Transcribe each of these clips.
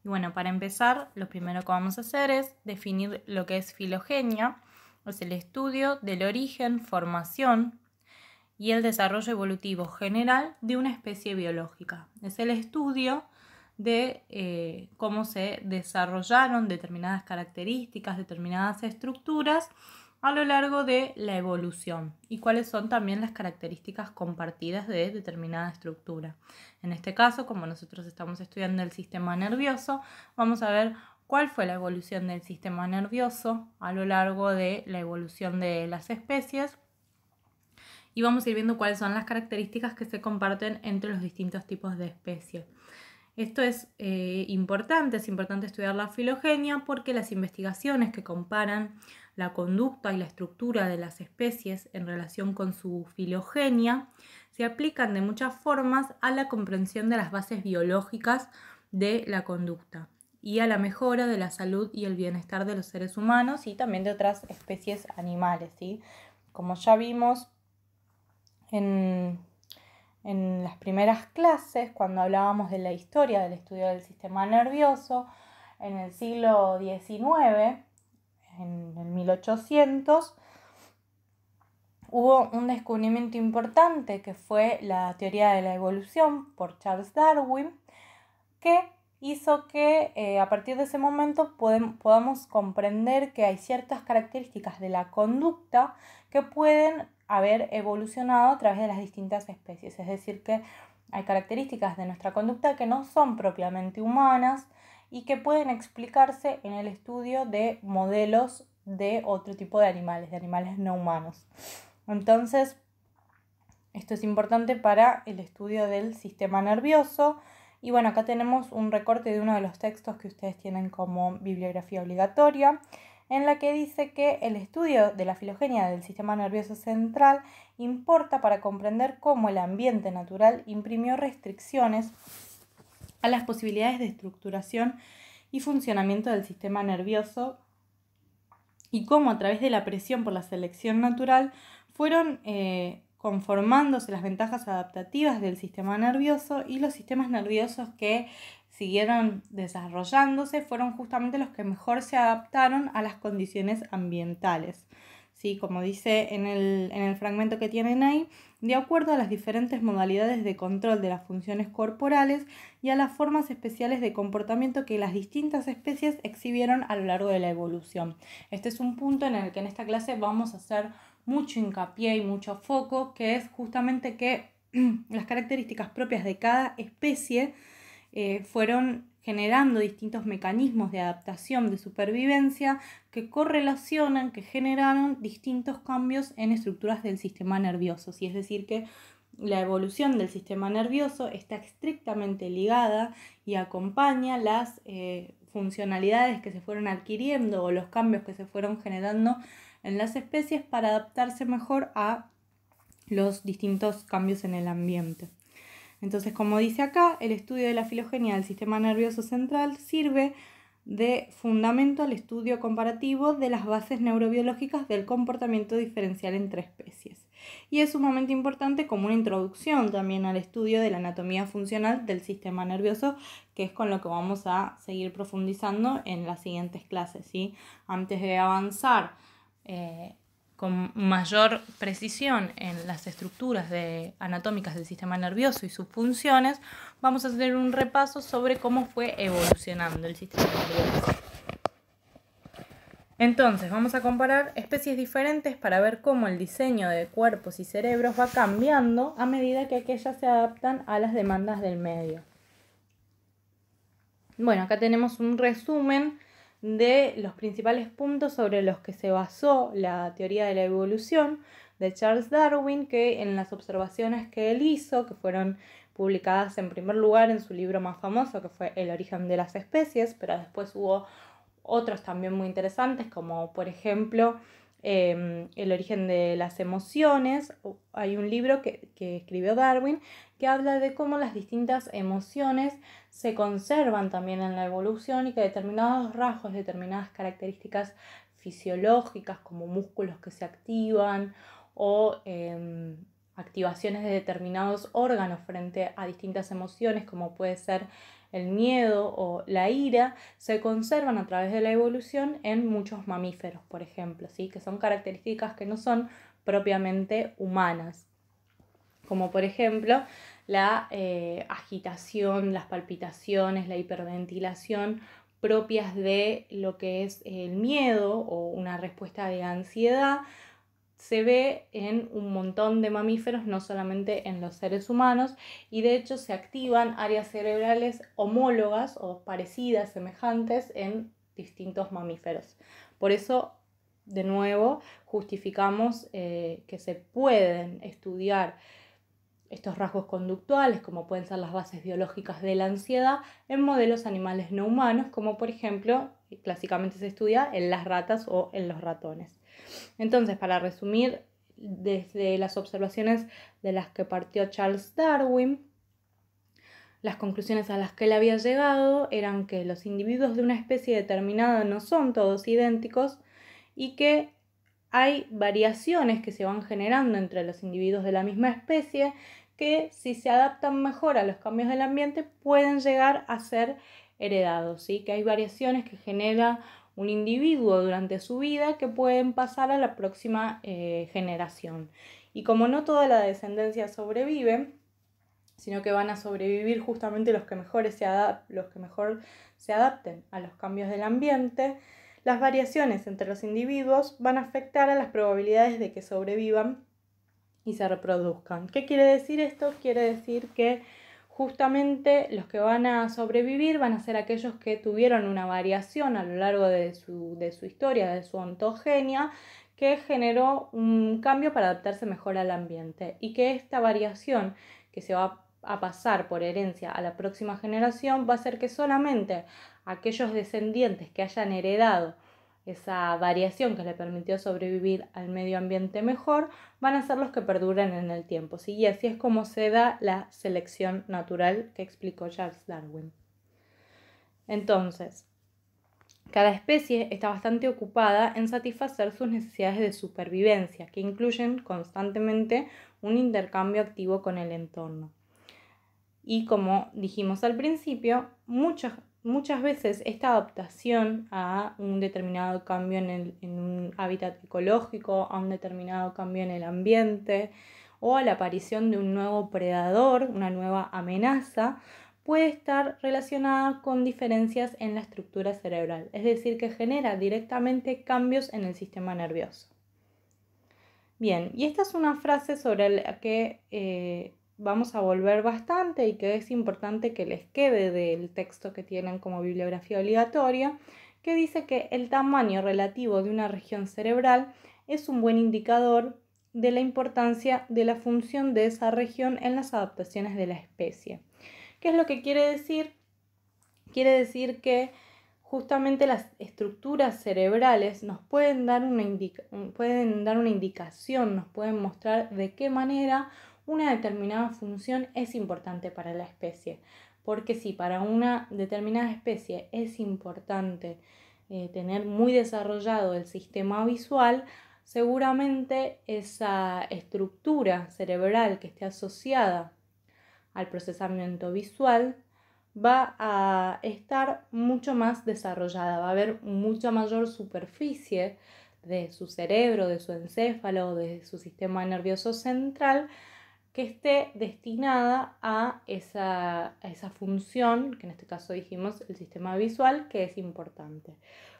Y bueno, para empezar, lo primero que vamos a hacer es definir lo que es filogenia. Es el estudio del origen, formación y el desarrollo evolutivo general de una especie biológica. Es el estudio de cómo se desarrollaron determinadas características, determinadas estructuras a lo largo de la evolución y cuáles son también las características compartidas de determinada estructura. En este caso, como nosotros estamos estudiando el sistema nervioso, vamos a ver cuál fue la evolución del sistema nervioso a lo largo de la evolución de las especies y vamos a ir viendo cuáles son las características que se comparten entre los distintos tipos de especies. Esto es importante estudiar la filogenia porque las investigaciones que comparan la conducta y la estructura de las especies en relación con su filogenia se aplican de muchas formas a la comprensión de las bases biológicas de la conducta y a la mejora de la salud y el bienestar de los seres humanos y también de otras especies animales, ¿sí? Como ya vimos en las primeras clases, cuando hablábamos de la historia del estudio del sistema nervioso, en el siglo XIX, en el 1800, hubo un descubrimiento importante que fue la teoría de la evolución por Charles Darwin, que hizo que a partir de ese momento podamos comprender que hay ciertas características de la conducta que pueden haber evolucionado a través de las distintas especies. Es decir, que hay características de nuestra conducta que no son propiamente humanas y que pueden explicarse en el estudio de modelos de otro tipo de animales no humanos. Entonces, esto es importante para el estudio del sistema nervioso. Y bueno, acá tenemos un recorte de uno de los textos que ustedes tienen como bibliografía obligatoria, en la que dice que el estudio de la filogenia del sistema nervioso central importa para comprender cómo el ambiente natural imprimió restricciones a las posibilidades de estructuración y funcionamiento del sistema nervioso y cómo a través de la presión por la selección natural fueron conformándose las ventajas adaptativas del sistema nervioso y los sistemas nerviosos que siguieron desarrollándose fueron justamente los que mejor se adaptaron a las condiciones ambientales. ¿Sí? Como dice en el fragmento que tienen ahí, de acuerdo a las diferentes modalidades de control de las funciones corporales y a las formas especiales de comportamiento que las distintas especies exhibieron a lo largo de la evolución. Este es un punto en el que en esta clase vamos a hacer mucho hincapié y mucho foco, que es justamente que las características propias de cada especie fueron generando distintos mecanismos de adaptación, de supervivencia, que correlacionan, que generaron distintos cambios en estructuras del sistema nervioso. ¿Sí? Es decir, que la evolución del sistema nervioso está estrictamente ligada y acompaña las funcionalidades que se fueron adquiriendo o los cambios que se fueron generando en las especies para adaptarse mejor a los distintos cambios en el ambiente. Entonces, como dice acá, el estudio de la filogenia del sistema nervioso central sirve de fundamento al estudio comparativo de las bases neurobiológicas del comportamiento diferencial entre especies. Y es sumamente importante como una introducción también al estudio de la anatomía funcional del sistema nervioso, que es con lo que vamos a seguir profundizando en las siguientes clases, ¿sí? Antes de avanzar con mayor precisión en las estructuras anatómicas del sistema nervioso y sus funciones, vamos a hacer un repaso sobre cómo fue evolucionando el sistema nervioso. Entonces, vamos a comparar especies diferentes para ver cómo el diseño de cuerpos y cerebros va cambiando a medida que aquellas se adaptan a las demandas del medio. Bueno, acá tenemos un resumen de los principales puntos sobre los que se basó la teoría de la evolución de Charles Darwin, que en las observaciones que él hizo, que fueron publicadas en primer lugar en su libro más famoso, que fue El origen de las especies, pero después hubo otros también muy interesantes, como por ejemplo El origen de las emociones. Hay un libro que escribió Darwin que habla de cómo las distintas emociones se conservan también en la evolución y que determinados rasgos, determinadas características fisiológicas como músculos que se activan o activaciones de determinados órganos frente a distintas emociones, como puede ser el miedo o la ira se conservan a través de la evolución en muchos mamíferos, por ejemplo, ¿sí? Que son características que no son propiamente humanas, como por ejemplo la agitación, las palpitaciones, la hiperventilación propias de lo que es el miedo o una respuesta de ansiedad. Se ve en un montón de mamíferos, no solamente en los seres humanos, y de hecho se activan áreas cerebrales homólogas o parecidas, semejantes en distintos mamíferos. Por eso, de nuevo, justificamos que se pueden estudiar estos rasgos conductuales, como pueden ser las bases biológicas de la ansiedad, en modelos animales no humanos, como por ejemplo, clásicamente se estudia en las ratas o en los ratones. Entonces, para resumir, desde las observaciones de las que partió Charles Darwin, las conclusiones a las que él había llegado eran que los individuos de una especie determinada no son todos idénticos y que hay variaciones que se van generando entre los individuos de la misma especie que, si se adaptan mejor a los cambios del ambiente, pueden llegar a ser heredados, ¿sí? Que hay variaciones que genera un individuo durante su vida que pueden pasar a la próxima generación. Y como no toda la descendencia sobrevive, sino que van a sobrevivir justamente los que mejor se adapten a los cambios del ambiente, las variaciones entre los individuos van a afectar a las probabilidades de que sobrevivan y se reproduzcan. ¿Qué quiere decir esto? Quiere decir que justamente los que van a sobrevivir van a ser aquellos que tuvieron una variación a lo largo de su historia, de su ontogenia, que generó un cambio para adaptarse mejor al ambiente, y que esta variación que se va a pasar por herencia a la próxima generación va a hacer que solamente aquellos descendientes que hayan heredado esa variación que le permitió sobrevivir al medio ambiente mejor van a ser los que perduren en el tiempo, ¿sí? Y así es como se da la selección natural que explicó Charles Darwin. Entonces, cada especie está bastante ocupada en satisfacer sus necesidades de supervivencia, que incluyen constantemente un intercambio activo con el entorno. Y como dijimos al principio, muchas veces esta adaptación a un determinado cambio en un hábitat ecológico, a un determinado cambio en el ambiente o a la aparición de un nuevo predador, una nueva amenaza, puede estar relacionada con diferencias en la estructura cerebral, es decir, que genera directamente cambios en el sistema nervioso. Bien, y esta es una frase sobre la que vamos a volver bastante y que es importante que les quede del texto que tienen como bibliografía obligatoria, que dice que el tamaño relativo de una región cerebral es un buen indicador de la importancia de la función de esa región en las adaptaciones de la especie. ¿Qué es lo que quiere decir? Quiere decir que justamente las estructuras cerebrales nos pueden dar una indicación, nos pueden mostrar de qué manera una determinada función es importante para la especie. Porque si para una determinada especie es importante tener muy desarrollado el sistema visual, seguramente esa estructura cerebral que esté asociada al procesamiento visual va a estar mucho más desarrollada, va a haber mucha mayor superficie de su cerebro, de su encéfalo, de su sistema nervioso central, que esté destinada a esa función, que en este caso dijimos el sistema visual, que es importante.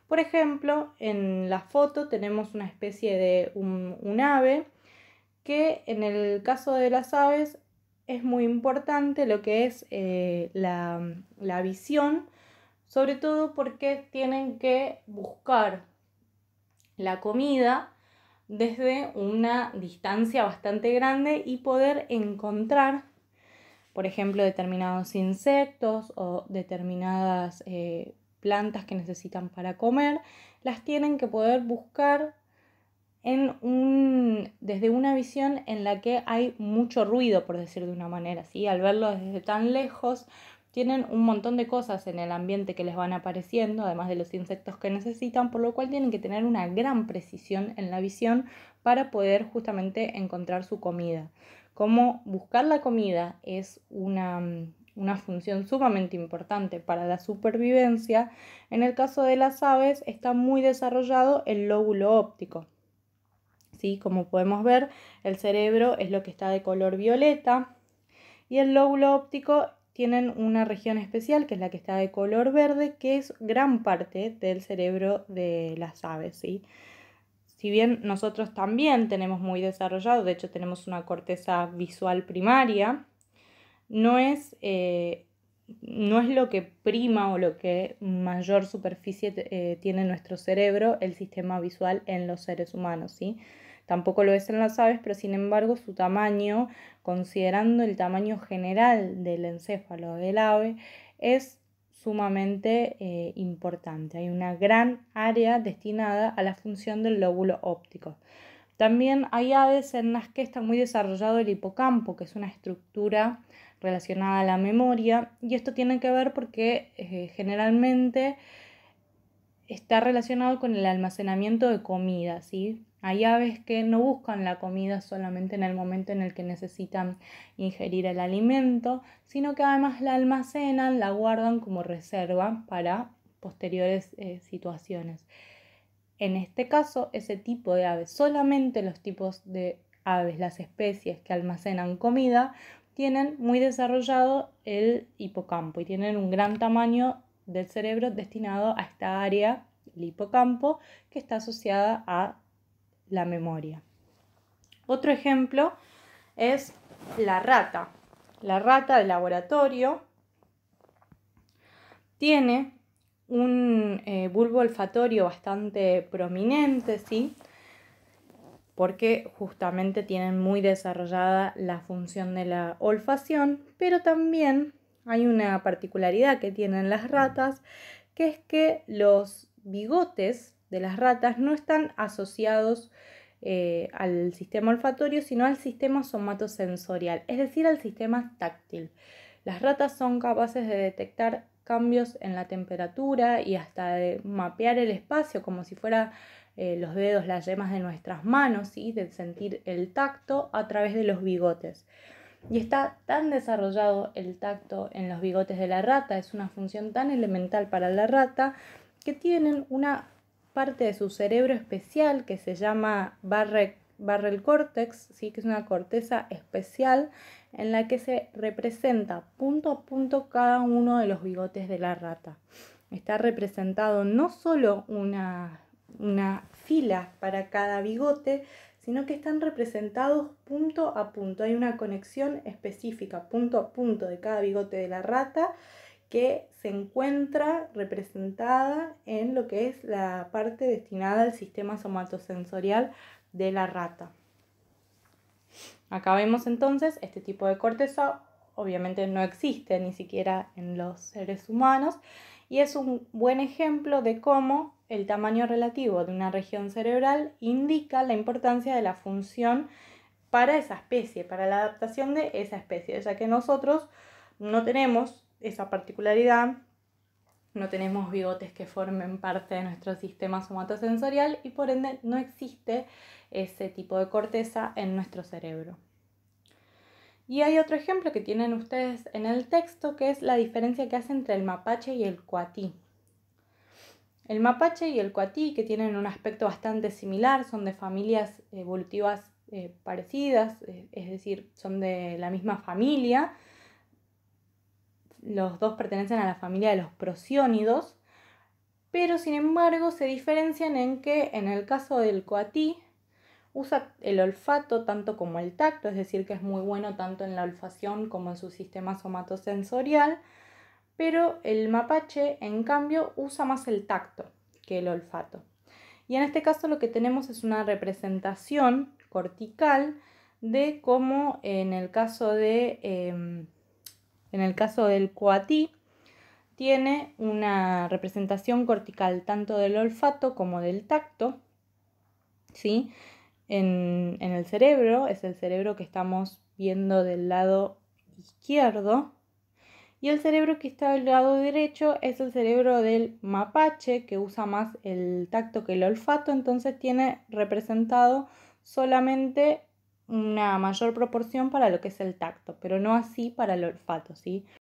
Por ejemplo, en la foto tenemos una especie de un ave, que en el caso de las aves es muy importante lo que es la visión, sobre todo porque tienen que buscar la comida desde una distancia bastante grande y poder encontrar, por ejemplo, determinados insectos o determinadas plantas que necesitan para comer, las tienen que poder buscar desde una visión en la que hay mucho ruido, por decir de una manera, ¿sí? Al verlo desde tan lejos, tienen un montón de cosas en el ambiente que les van apareciendo, además de los insectos que necesitan, por lo cual tienen que tener una gran precisión en la visión para poder justamente encontrar su comida. Como buscar la comida es una una función sumamente importante para la supervivencia, en el caso de las aves está muy desarrollado el lóbulo óptico. ¿Sí? Como podemos ver, el cerebro es lo que está de color violeta y el lóbulo óptico tienen una región especial que es la que está de color verde, que es gran parte del cerebro de las aves, ¿sí? Si bien nosotros también tenemos muy desarrollado, de hecho tenemos una corteza visual primaria, no es lo que prima o lo que mayor superficie tiene nuestro cerebro, el sistema visual en los seres humanos, ¿sí? Tampoco lo es en las aves, pero sin embargo su tamaño, considerando el tamaño general del encéfalo del ave, es sumamente importante. Hay una gran área destinada a la función del lóbulo óptico. También hay aves en las que está muy desarrollado el hipocampo, que es una estructura relacionada a la memoria, y esto tiene que ver porque generalmente está relacionado con el almacenamiento de comida, ¿sí? Hay aves que no buscan la comida solamente en el momento en el que necesitan ingerir el alimento, sino que además la almacenan, la guardan como reserva para posteriores situaciones. En este caso, ese tipo de aves, solamente los tipos de aves, las especies que almacenan comida, tienen muy desarrollado el hipocampo y tienen un gran tamaño del cerebro destinado a esta área, el hipocampo, que está asociada a la memoria. Otro ejemplo es la rata. La rata de laboratorio tiene un bulbo olfatorio bastante prominente, ¿sí? Porque justamente tienen muy desarrollada la función de la olfacción, pero también hay una particularidad que tienen las ratas, que es que los bigotes de las ratas no están asociados al sistema olfatorio, sino al sistema somatosensorial, es decir, al sistema táctil. Las ratas son capaces de detectar cambios en la temperatura y hasta de mapear el espacio como si fuera los dedos, las yemas de nuestras manos, ¿sí? De sentir el tacto a través de los bigotes. Y está tan desarrollado el tacto en los bigotes de la rata, es una función tan elemental para la rata, que tienen una parte de su cerebro especial que se llama Barrel Cortex, ¿sí? Que es una corteza especial en la que se representa punto a punto cada uno de los bigotes de la rata. Está representado no solo una fila para cada bigote, sino que están representados punto a punto. Hay una conexión específica punto a punto de cada bigote de la rata que se encuentra representada en lo que es la parte destinada al sistema somatosensorial de la rata. Acá vemos entonces este tipo de corteza, obviamente no existe ni siquiera en los seres humanos, y es un buen ejemplo de cómo el tamaño relativo de una región cerebral indica la importancia de la función para esa especie, para la adaptación de esa especie, ya que nosotros no tenemos esa particularidad, no tenemos bigotes que formen parte de nuestro sistema somatosensorial y por ende no existe ese tipo de corteza en nuestro cerebro. Y hay otro ejemplo que tienen ustedes en el texto, que es la diferencia que hace entre el mapache y el coatí. El mapache y el coatí, que tienen un aspecto bastante similar, son de familias evolutivas parecidas, es decir, son de la misma familia. Los dos pertenecen a la familia de los prosiónidos, pero sin embargo se diferencian en que en el caso del coatí usa el olfato tanto como el tacto, es decir, que es muy bueno tanto en la olfacción como en su sistema somatosensorial, pero el mapache, en cambio, usa más el tacto que el olfato. Y en este caso lo que tenemos es una representación cortical de cómo en el caso del coatí tiene una representación cortical tanto del olfato como del tacto, ¿sí? En el cerebro, es el cerebro que estamos viendo del lado izquierdo, y el cerebro que está del lado derecho es el cerebro del mapache, que usa más el tacto que el olfato, entonces tiene representado solamente una mayor proporción para lo que es el tacto, pero no así para el olfato, ¿sí?